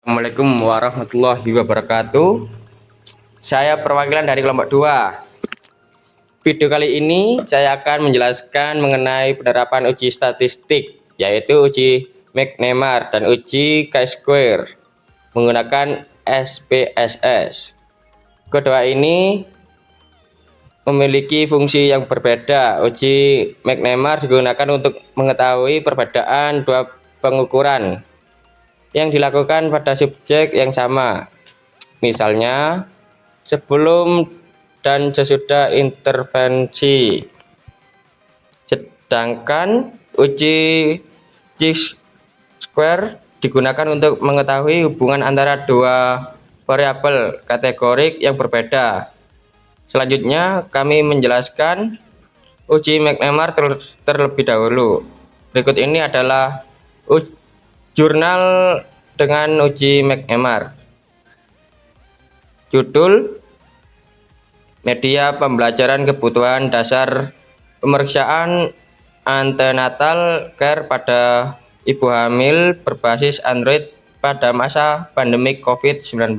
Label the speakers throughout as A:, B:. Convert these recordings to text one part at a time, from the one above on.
A: Assalamualaikum warahmatullahi wabarakatuh. Saya perwakilan dari kelompok 2. Video kali ini saya akan menjelaskan mengenai penerapan uji statistik, yaitu uji McNemar dan uji chi-square menggunakan SPSS. Kedua ini memiliki fungsi yang berbeda. Uji McNemar digunakan untuk mengetahui perbedaan dua pengukuran yang dilakukan pada subjek yang sama, misalnya sebelum dan sesudah intervensi. Sedangkan uji chi-square digunakan untuk mengetahui hubungan antara dua variabel kategorik yang berbeda. Selanjutnya kami menjelaskan uji McNemar terlebih dahulu. Berikut ini adalah jurnal dengan uji McNemar. Judul: Media Pembelajaran Kebutuhan Dasar Pemeriksaan Antenatal Care pada Ibu Hamil berbasis Android pada masa pandemi COVID-19.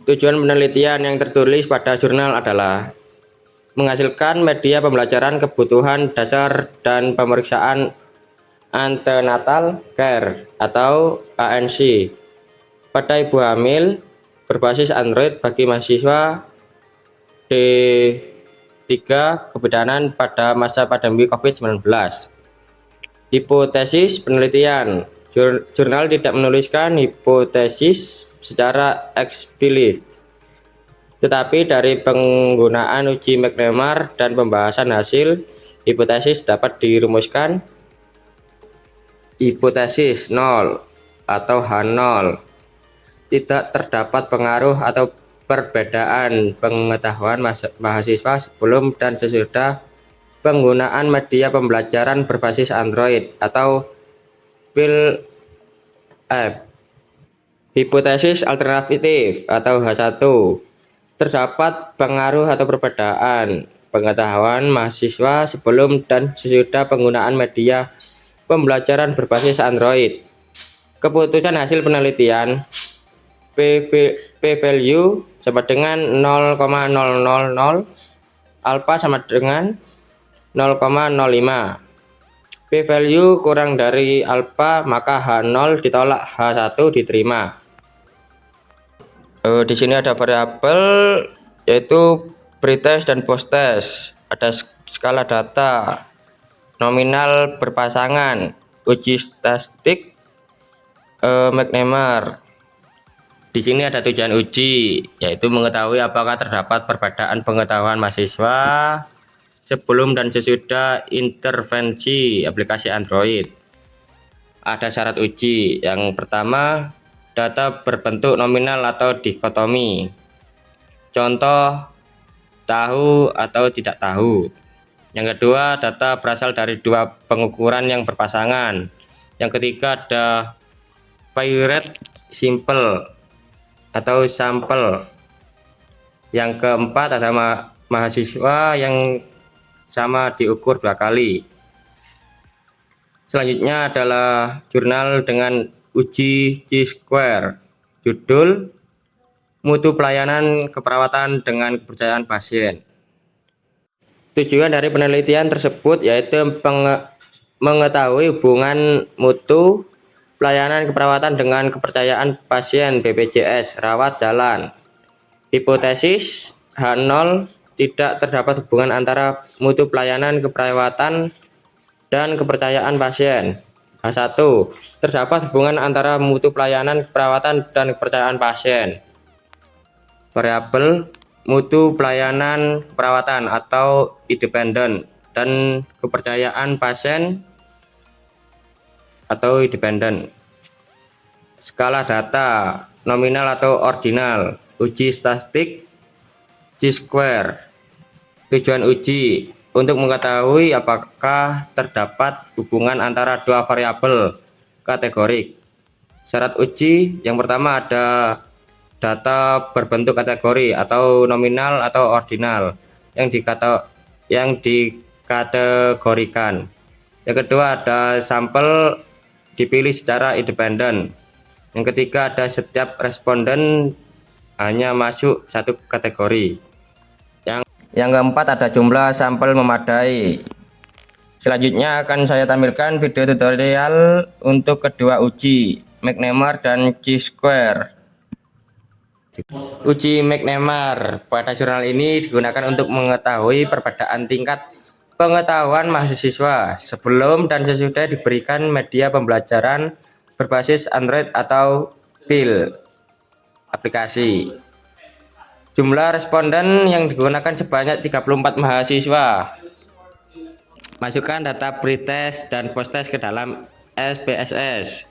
A: Tujuan penelitian yang tertulis pada jurnal adalah menghasilkan media pembelajaran kebutuhan dasar dan pemeriksaan antenatal care atau ANC pada ibu hamil berbasis Android bagi mahasiswa D3 kebidanan pada masa pandemi COVID-19. Hipotesis penelitian. Jurnal tidak menuliskan hipotesis secara eksplisit, tetapi dari penggunaan uji McNemar dan pembahasan hasil hipotesis dapat dirumuskan. Hipotesis 0 atau H0, tidak terdapat pengaruh atau perbedaan pengetahuan mahasiswa sebelum dan sesudah penggunaan media pembelajaran berbasis Android atau Phil App. Hipotesis alternatif atau H1, terdapat pengaruh atau perbedaan pengetahuan mahasiswa sebelum dan sesudah penggunaan media pembelajaran berbasis Android. Keputusan hasil penelitian p-value sama dengan 0,000, alpha sama dengan 0,05. P-value kurang dari alpha, maka H0 ditolak, H1 diterima. Di sini ada variabel yaitu pretest dan posttest, ada skala data, nominal berpasangan, uji statistik McNemar. Di sini ada tujuan uji, yaitu mengetahui apakah terdapat perbedaan pengetahuan mahasiswa sebelum dan sesudah intervensi aplikasi Android. Ada syarat uji. Yang pertama, data berbentuk nominal atau dikotomi. Contoh, tahu atau tidak tahu. Yang kedua, data berasal dari dua pengukuran yang berpasangan. Yang ketiga ada paired simple atau sampel. Yang keempat ada mahasiswa yang sama diukur dua kali. Selanjutnya adalah jurnal dengan uji chi-square. Judul: Mutu Pelayanan Keperawatan dengan Kepercayaan Pasien. Tujuan dari penelitian tersebut yaitu mengetahui hubungan mutu pelayanan keperawatan dengan kepercayaan pasien BPJS rawat jalan. Hipotesis H0, tidak terdapat hubungan antara mutu pelayanan keperawatan dan kepercayaan pasien. H1, terdapat hubungan antara mutu pelayanan keperawatan dan kepercayaan pasien. Variabel mutu pelayanan keperawatan atau independen dan kepercayaan pasien atau independen. Skala data, nominal atau ordinal, uji statistik chi-square. Tujuan uji untuk mengetahui apakah terdapat hubungan antara dua variabel kategorik. Syarat uji yang pertama ada data berbentuk kategori atau nominal atau ordinal yang dikategorikan. Yang kedua ada sampel dipilih secara independen. Yang ketiga, ada setiap responden hanya masuk satu kategori. Yang keempat, ada jumlah sampel memadai. Selanjutnya akan saya tampilkan video tutorial untuk kedua uji, McNemar dan Chi-square. Uji McNemar pada jurnal ini digunakan untuk mengetahui perbedaan tingkat pengetahuan mahasiswa sebelum dan sesudah diberikan media pembelajaran berbasis Android atau PIL aplikasi. Jumlah responden yang digunakan sebanyak 34 mahasiswa. Masukkan data pretest dan posttest ke dalam SPSS.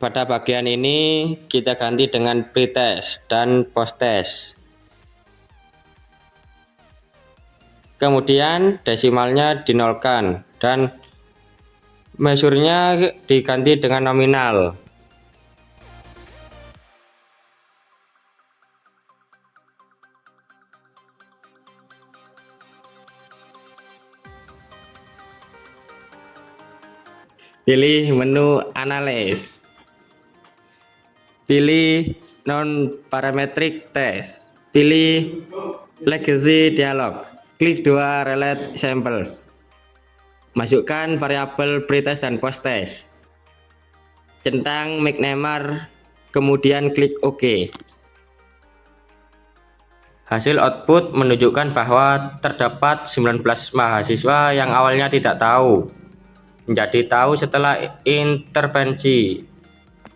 A: Pada bagian ini kita ganti dengan pretest dan posttest. Kemudian desimalnya dinolkan dan measurenya diganti dengan nominal. Pilih menu analis. Pilih non-parametric test. Pilih legacy dialog. Klik dua relate samples. Masukkan variabel pretest dan posttest. Centang McNemar, kemudian klik OK. Hasil output menunjukkan bahwa terdapat 19 mahasiswa yang awalnya tidak tahu, menjadi tahu setelah intervensi.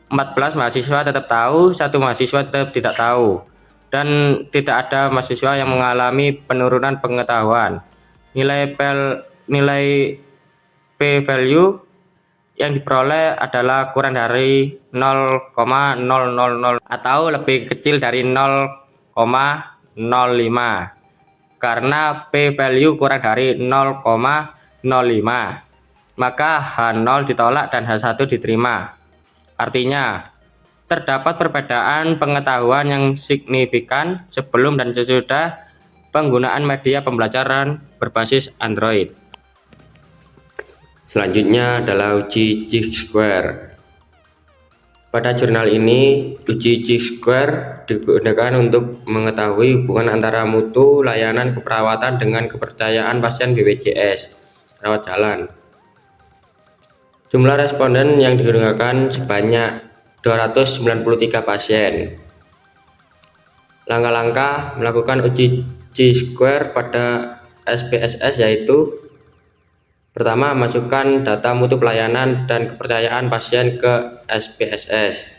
A: 14 mahasiswa tetap tahu, 1 mahasiswa tetap tidak tahu, dan tidak ada mahasiswa yang mengalami penurunan pengetahuan. Nilai p-value yang diperoleh adalah kurang dari 0,000 atau lebih kecil dari 0,05. Karena p-value kurang dari 0,05, maka H0 ditolak dan H1 diterima. Artinya, terdapat perbedaan pengetahuan yang signifikan sebelum dan sesudah penggunaan media pembelajaran berbasis Android. Selanjutnya adalah uji Chi-square. Pada jurnal ini, uji Chi-square digunakan untuk mengetahui hubungan antara mutu layanan keperawatan dengan kepercayaan pasien BPJS rawat jalan. Jumlah responden yang digunakan sebanyak 293 pasien. Langkah-langkah melakukan uji Chi-square pada SPSS yaitu: pertama, masukkan data mutu pelayanan dan kepercayaan pasien ke SPSS.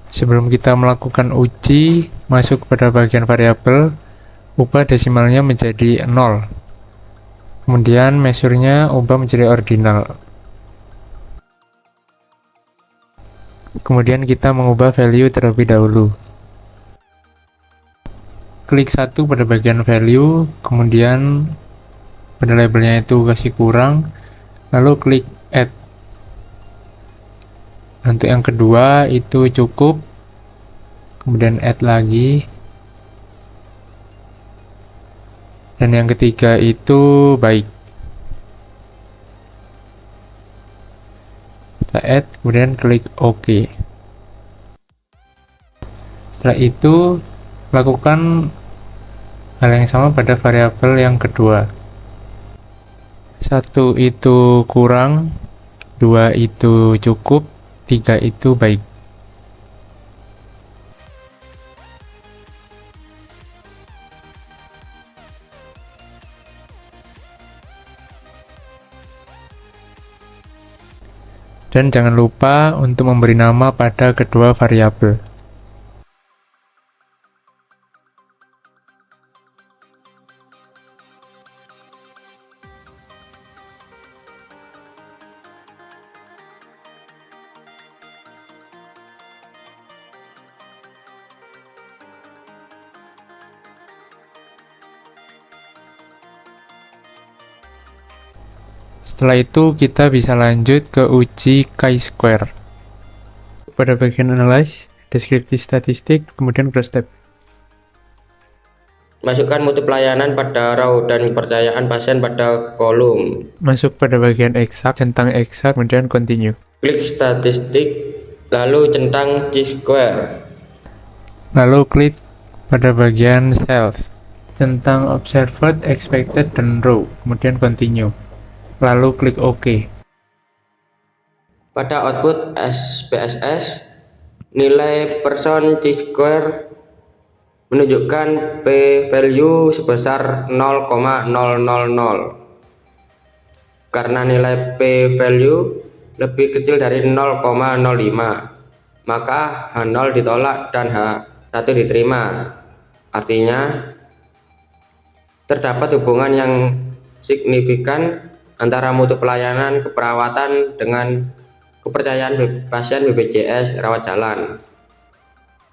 B: Sebelum kita melakukan uji, masuk pada bagian variabel, ubah desimalnya menjadi 0. Kemudian measure-nya ubah menjadi ordinal. Kemudian kita mengubah value terlebih dahulu. Klik 1 pada bagian value, kemudian pada labelnya itu kasih kurang, lalu klik add. Untuk yang kedua itu cukup, kemudian add lagi, dan yang ketiga itu baik. Setelah add, kemudian klik OK. Setelah itu, lakukan hal yang sama pada variabel yang kedua. 1 itu kurang, 2 itu cukup, 3 itu baik. Dan jangan lupa untuk memberi nama pada kedua variabel. Setelah itu kita bisa lanjut ke uji chi-square. Pada bagian analyze, deskripsi statistik, kemudian cross tab.
A: Masukkan mutu pelayanan pada row dan kepercayaan pasien pada kolom.
B: Masuk pada bagian eksak, centang eksak, kemudian continue.
A: Klik statistik, lalu centang chi-square.
B: Lalu klik pada bagian cells, centang observed, expected, dan row, kemudian continue. Lalu klik OK.
A: Pada output SPSS, nilai person chi-square menunjukkan p-value sebesar 0,000. Karena nilai p-value lebih kecil dari 0,05, maka H0 ditolak dan H1 diterima. Artinya, terdapat hubungan yang signifikan antara mutu pelayanan keperawatan dengan kepercayaan pasien BPJS rawat jalan.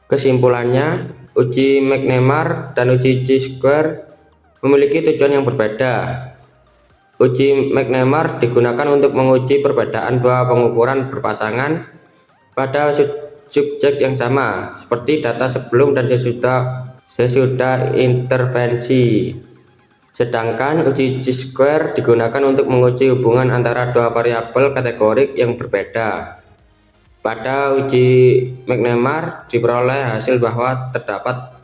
A: Kesimpulannya, uji McNemar dan uji chi-square memiliki tujuan yang berbeda. Uji McNemar digunakan untuk menguji perbedaan dua pengukuran berpasangan pada subjek yang sama, seperti data sebelum dan sesudah intervensi. Sedangkan uji chi-square digunakan untuk menguji hubungan antara dua variabel kategorik yang berbeda. Pada uji McNemar diperoleh hasil bahwa terdapat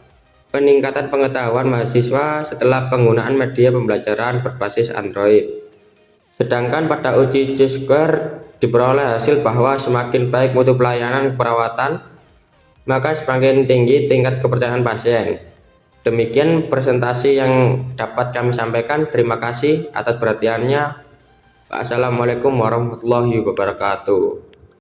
A: peningkatan pengetahuan mahasiswa setelah penggunaan media pembelajaran berbasis Android. Sedangkan pada uji chi-square diperoleh hasil bahwa semakin baik mutu pelayanan keperawatan, maka semakin tinggi tingkat kepercayaan pasien. Demikian presentasi yang dapat kami sampaikan. Terima kasih atas perhatiannya. Wassalamualaikum warahmatullahi wabarakatuh.